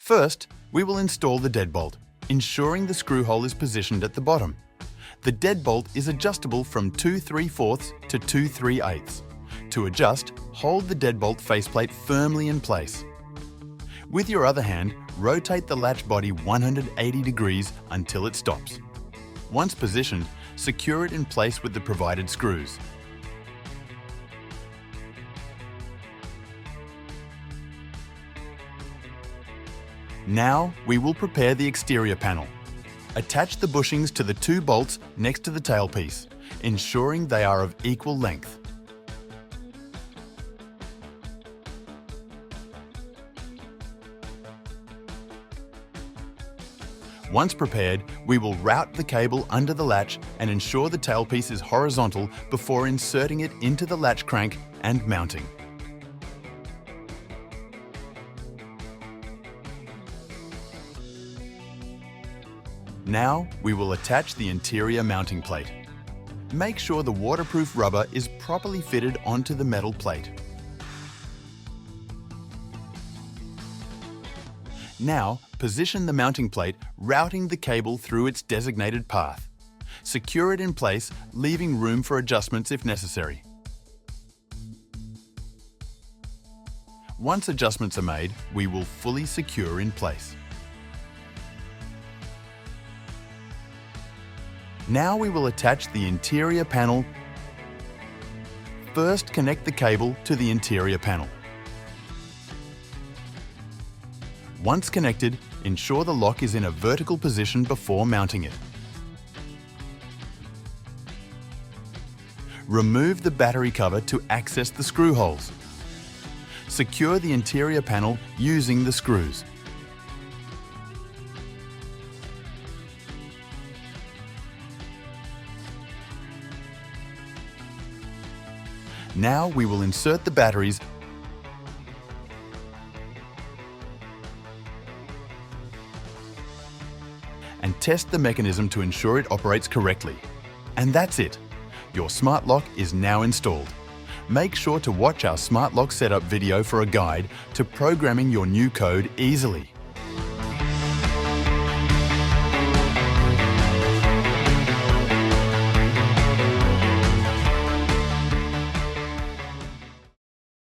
First, we will install the deadbolt, ensuring the screw hole is positioned at the bottom. The deadbolt is adjustable from 2 3/4 to 2 3/8. To adjust, hold the deadbolt faceplate firmly in place. With your other hand, rotate the latch body 180 degrees until it stops. Once positioned, secure it in place with the provided screws. Now, we will prepare the exterior panel. Attach the bushings to the 2 bolts next to the tailpiece, ensuring they are of equal length. Once prepared, we will route the cable under the latch and ensure the tailpiece is horizontal before inserting it into the latch crank and mounting. Now, we will attach the interior mounting plate. Make sure the waterproof rubber is properly fitted onto the metal plate. Now, position the mounting plate, routing the cable through its designated path. Secure it in place, leaving room for adjustments if necessary. Once adjustments are made, we will fully secure in place. Now we will attach the interior panel. First, connect the cable to the interior panel. Once connected, ensure the lock is in a vertical position before mounting it. Remove the battery cover to access the screw holes. Secure the interior panel using the screws. Now we will insert the batteries and test the mechanism to ensure it operates correctly. And that's it. Your smart lock is now installed. Make sure to watch our smart lock setup video for a guide to programming your new code easily.